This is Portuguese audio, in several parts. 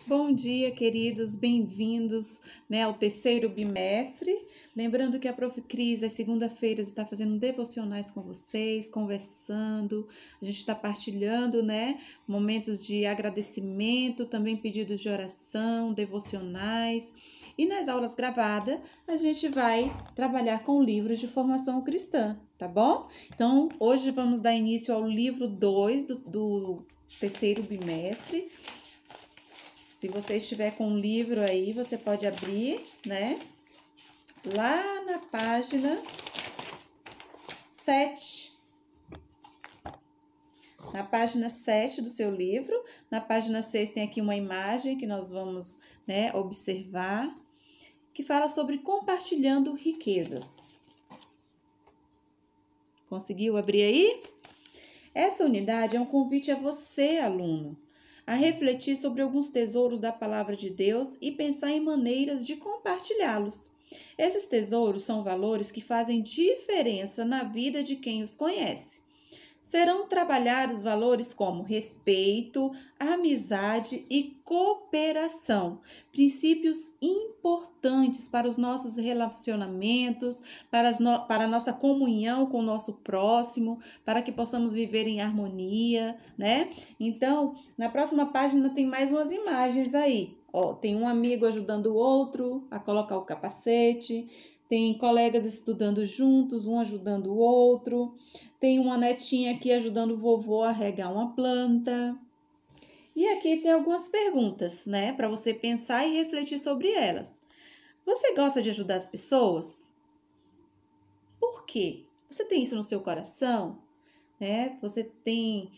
Bom dia, queridos, bem-vindos, ao terceiro bimestre. Lembrando que a Prof. Cris, às segunda-feiras, está fazendo devocionais com vocês, conversando. A gente está partilhando, momentos de agradecimento, também pedidos de oração, devocionais. E nas aulas gravadas, a gente vai trabalhar com livros de formação cristã, tá bom? Então, hoje vamos dar início ao livro 2 do terceiro bimestre. Se você estiver com um livro aí, você pode abrir, lá na página 7. Na página 7 do seu livro. Na página 6 tem aqui uma imagem que nós vamos, observar, que fala sobre compartilhando riquezas. Conseguiu abrir aí? Essa unidade é um convite a você, aluno, a refletir sobre alguns tesouros da palavra de Deus e pensar em maneiras de compartilhá-los. Esses tesouros são valores que fazem diferença na vida de quem os conhece. Serão trabalhados valores como respeito, amizade e cooperação, princípios importantes para os nossos relacionamentos, para a nossa comunhão com o nosso próximo, para que possamos viver em harmonia, Então, na próxima página tem mais umas imagens aí. Tem um amigo ajudando o outro a colocar o capacete, tem colegas estudando juntos, um ajudando o outro. Tem uma netinha aqui ajudando o vovô a regar uma planta. E aqui tem algumas perguntas, para você pensar e refletir sobre elas. Você gosta de ajudar as pessoas? Por quê? Você tem isso no seu coração? Você tem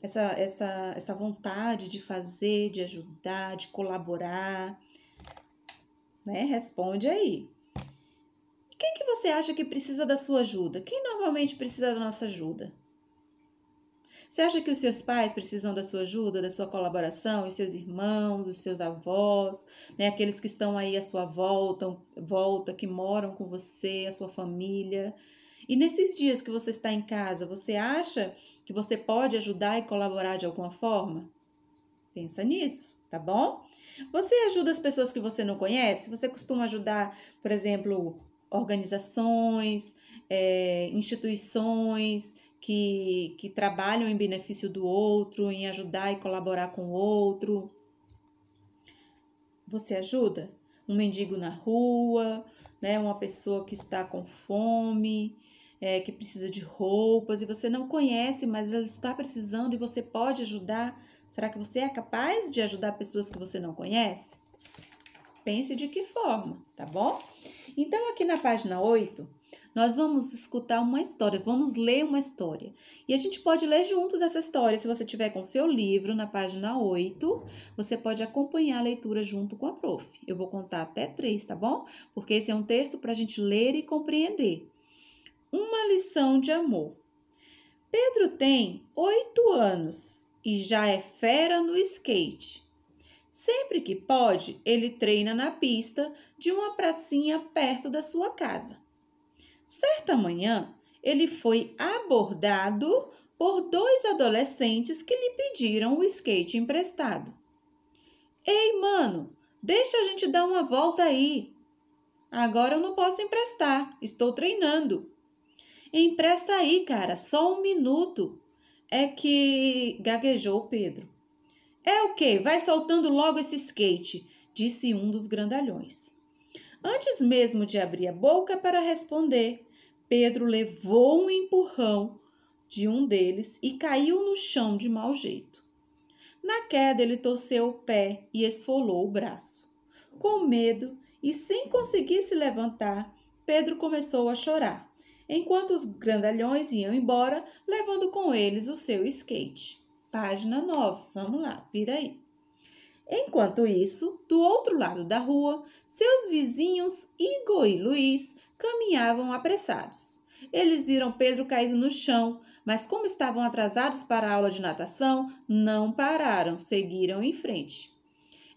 essa vontade de fazer, de ajudar, de colaborar? Responde aí. Quem que você acha que precisa da sua ajuda? Quem normalmente precisa da nossa ajuda? Você acha que os seus pais precisam da sua ajuda, da sua colaboração, os seus irmãos, os seus avós, aqueles que estão aí à sua volta, que moram com você, a sua família? E nesses dias que você está em casa, você acha que você pode ajudar e colaborar de alguma forma? Pensa nisso, tá bom? Você ajuda as pessoas que você não conhece? Você costuma ajudar, por exemplo, organizações, instituições que trabalham em benefício do outro, em ajudar e colaborar com o outro? Você ajuda? Um mendigo na rua, uma pessoa que está com fome, que precisa de roupas e você não conhece, mas ela está precisando e você pode ajudar. Será que você é capaz de ajudar pessoas que você não conhece? Pense de que forma, tá bom? Então, aqui na página 8, nós vamos escutar uma história, vamos ler uma história. E a gente pode ler juntos essa história. Se você tiver com o seu livro, na página 8, você pode acompanhar a leitura junto com a prof. Eu vou contar até 3, tá bom? Porque esse é um texto para a gente ler e compreender. Uma lição de amor. Pedro tem 8 anos e já é fera no skate. Sempre que pode, ele treina na pista de uma pracinha perto da sua casa. Certa manhã, ele foi abordado por 2 adolescentes que lhe pediram o skate emprestado. Ei, mano, deixa a gente dar uma volta aí. Agora eu não posso emprestar, estou treinando. Empresta aí, cara, só 1 minuto. É que gaguejou Pedro. É o quê? Vai soltando logo esse skate, disse um dos grandalhões. Antes mesmo de abrir a boca para responder, Pedro levou um empurrão de um deles e caiu no chão de mau jeito. Na queda, ele torceu o pé e esfolou o braço. Com medo e sem conseguir se levantar, Pedro começou a chorar, enquanto os grandalhões iam embora, levando com eles o seu skate. Página 9, vamos lá, vira aí. Enquanto isso, do outro lado da rua, seus vizinhos Igor e Luiz caminhavam apressados. Eles viram Pedro caído no chão, mas como estavam atrasados para a aula de natação, não pararam, seguiram em frente.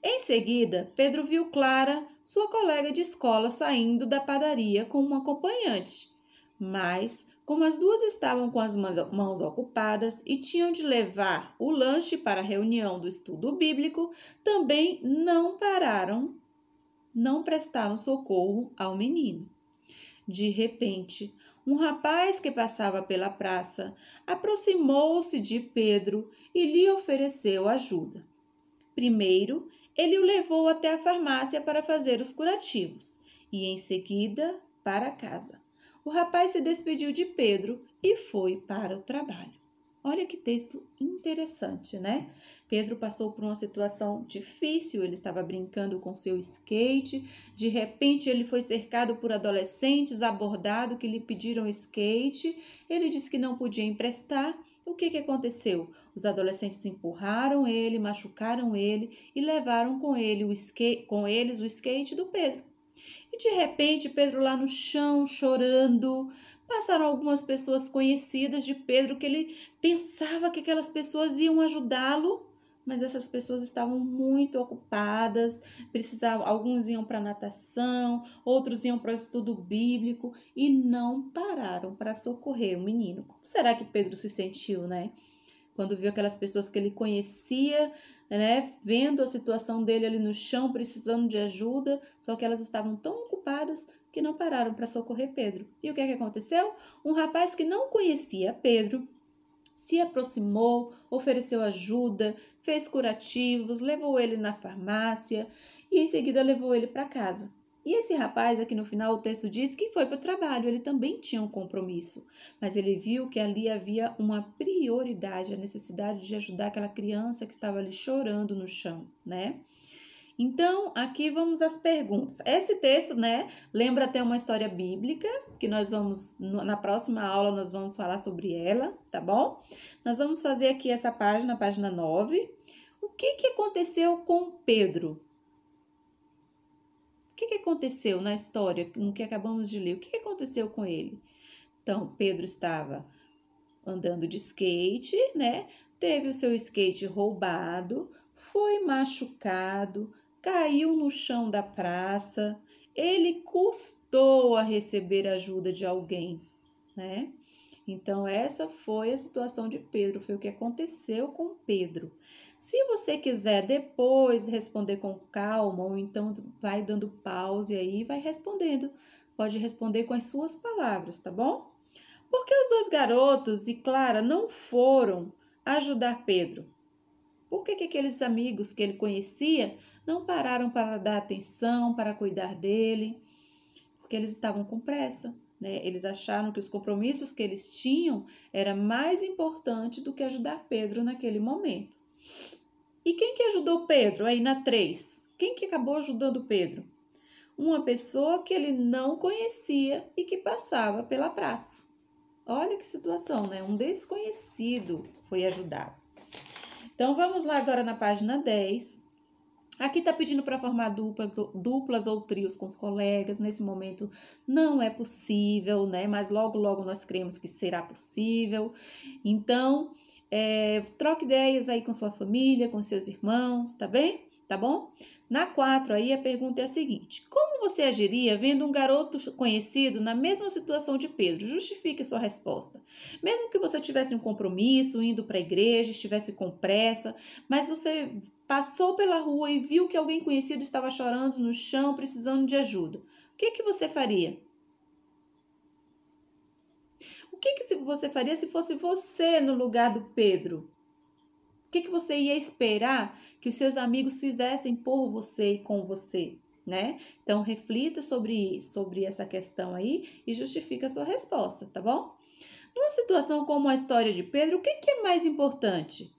Em seguida, Pedro viu Clara, sua colega de escola, saindo da padaria com uma acompanhante. Mas, Como as duas estavam com as mãos ocupadas e tinham de levar o lanche para a reunião do estudo bíblico, também não pararam, não prestaram socorro ao menino. De repente, um rapaz que passava pela praça aproximou-se de Pedro e lhe ofereceu ajuda. Primeiro, ele o levou até a farmácia para fazer os curativos e, em seguida, para casa. O rapaz se despediu de Pedro e foi para o trabalho. Olha que texto interessante, né? Pedro passou por uma situação difícil, ele estava brincando com seu skate, de repente ele foi cercado por adolescentes, abordado, que lhe pediram skate, ele disse que não podia emprestar. O que aconteceu? Os adolescentes empurraram ele, machucaram ele e levaram com eles o skate do Pedro. E de repente, Pedro lá no chão, chorando. Passaram algumas pessoas conhecidas de Pedro que ele pensava que aquelas pessoas iam ajudá-lo, mas essas pessoas estavam muito ocupadas, alguns iam para natação, outros iam para o estudo bíblico e não pararam para socorrer o menino. Como será que Pedro se sentiu, né? Quando viu aquelas pessoas que ele conhecia, né, vendo a situação dele ali no chão, precisando de ajuda, só que elas estavam tão ocupadas que não pararam para socorrer Pedro. E o que aconteceu? Um rapaz que não conhecia Pedro se aproximou, ofereceu ajuda, fez curativos, levou ele na farmácia e em seguida levou ele para casa. E esse rapaz, aqui no final o texto diz que foi para o trabalho, ele também tinha um compromisso, mas ele viu que ali havia uma prioridade, a necessidade de ajudar aquela criança que estava ali chorando no chão, né? Então, aqui vamos às perguntas. Esse texto, né, lembra até uma história bíblica, que nós vamos, na próxima aula, nós vamos falar sobre ela, tá bom? Nós vamos fazer aqui essa página, página 9. O que aconteceu com Pedro? O que aconteceu na história, no que acabamos de ler? O que aconteceu com ele? Então, Pedro estava andando de skate, né? Teve o seu skate roubado, foi machucado, caiu no chão da praça. Ele custou a receber ajuda de alguém, né? Então, essa foi a situação de Pedro, foi o que aconteceu com Pedro. Se você quiser depois responder com calma, ou então vai dando pause aí e vai respondendo. Pode responder com as suas palavras, tá bom? Por que os dois garotos e Clara não foram ajudar Pedro? Por que aqueles amigos que ele conhecia não pararam para dar atenção, para cuidar dele? Porque eles estavam com pressa, né? Eles acharam que os compromissos que eles tinham era mais importante do que ajudar Pedro naquele momento. E quem que ajudou Pedro aí na 3? Quem que acabou ajudando Pedro? Uma pessoa que ele não conhecia e que passava pela praça. Olha que situação, né? Um desconhecido foi ajudado. Então, vamos lá agora na página 10. Aqui está pedindo para formar duplas ou trios com os colegas. Nesse momento não é possível, né? Mas logo, logo nós cremos que será possível. Então, troque ideias aí com sua família, com seus irmãos, tá bem? Tá bom? Na 4 aí a pergunta é a seguinte: como você agiria vendo um garoto conhecido na mesma situação de Pedro? Justifique sua resposta. Mesmo que você tivesse um compromisso, indo para a igreja, estivesse com pressa, mas você passou pela rua e viu que alguém conhecido estava chorando no chão, precisando de ajuda. O que você faria? O que você faria se fosse você no lugar do Pedro? O que você ia esperar que os seus amigos fizessem por você e com você, né? Então, reflita sobre essa questão aí e justifica a sua resposta, tá bom? Numa situação como a história de Pedro, o que é mais importante?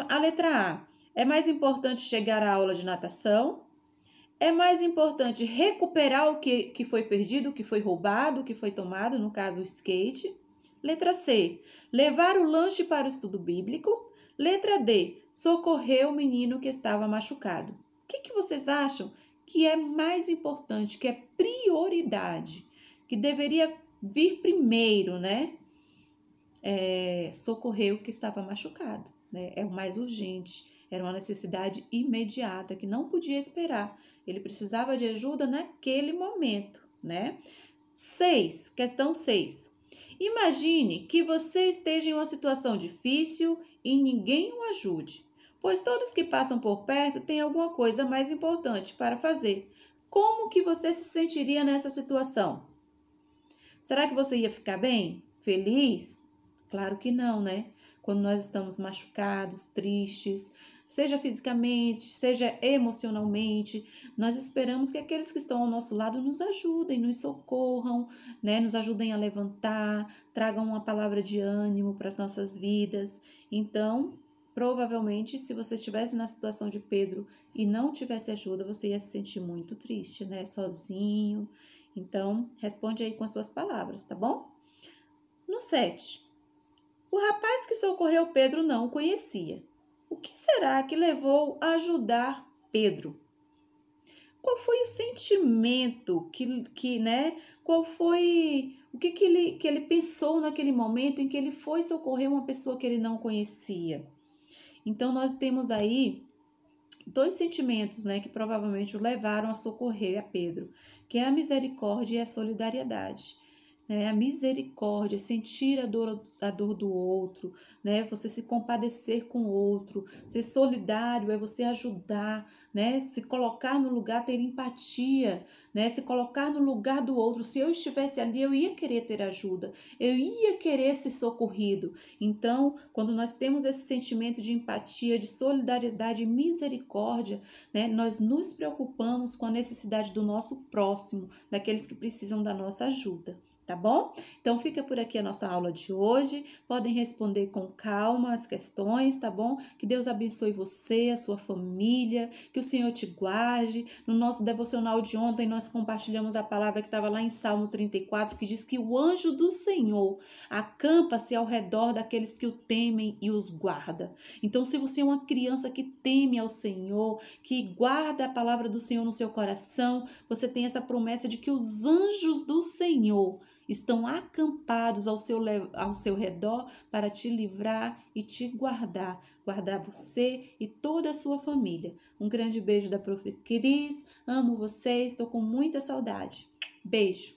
A letra A. É mais importante chegar à aula de natação? É mais importante recuperar o que foi perdido, o que foi roubado, o que foi tomado, no caso o skate? Letra C. Levar o lanche para o estudo bíblico? Letra D. Socorrer o menino que estava machucado. O que vocês acham que é mais importante, que é prioridade, que deveria vir primeiro, né? Socorrer o que estava machucado, né? É o mais urgente. Era uma necessidade imediata que não podia esperar. Ele precisava de ajuda naquele momento, né? 6, questão 6. Imagine que você esteja em uma situação difícil e ninguém o ajude, pois todos que passam por perto têm alguma coisa mais importante para fazer. Como que você se sentiria nessa situação? Será que você ia ficar bem? Feliz? Claro que não, né? Quando nós estamos machucados, tristes, seja fisicamente, seja emocionalmente, nós esperamos que aqueles que estão ao nosso lado nos ajudem, nos socorram, né? Nos ajudem a levantar, tragam uma palavra de ânimo para as nossas vidas. Então, provavelmente, se você estivesse na situação de Pedro e não tivesse ajuda, você ia se sentir muito triste, né? Sozinho. Então, responde aí com as suas palavras, tá bom? No 7. O rapaz que socorreu Pedro não o conhecia. O que será que levou a ajudar Pedro? Qual foi o sentimento né? Qual foi o que ele pensou naquele momento em que ele foi socorrer uma pessoa que ele não conhecia? Então, nós temos aí dois sentimentos, né, que provavelmente o levaram a socorrer a Pedro, que é a misericórdia e a solidariedade. A misericórdia, sentir a dor do outro, né? Você se compadecer com o outro, ser solidário é você ajudar, né? Se colocar no lugar, ter empatia, né? Se colocar no lugar do outro. Se eu estivesse ali, eu ia querer ter ajuda, eu ia querer ser socorrido. Então, quando nós temos esse sentimento de empatia, de solidariedade e misericórdia, né? Nós nos preocupamos com a necessidade do nosso próximo, daqueles que precisam da nossa ajuda. Tá bom? Então, fica por aqui a nossa aula de hoje. Podem responder com calma as questões, tá bom? Que Deus abençoe você, a sua família, que o Senhor te guarde. No nosso devocional de ontem, nós compartilhamos a palavra que estava lá em Salmo 34, que diz que o anjo do Senhor acampa-se ao redor daqueles que o temem e os guarda. Então, se você é uma criança que teme ao Senhor, que guarda a palavra do Senhor no seu coração, você tem essa promessa de que os anjos do Senhor estão acampados ao seu redor para te livrar e te guardar você e toda a sua família. Um grande beijo da Prof. Cris, amo vocês, estou com muita saudade. Beijo!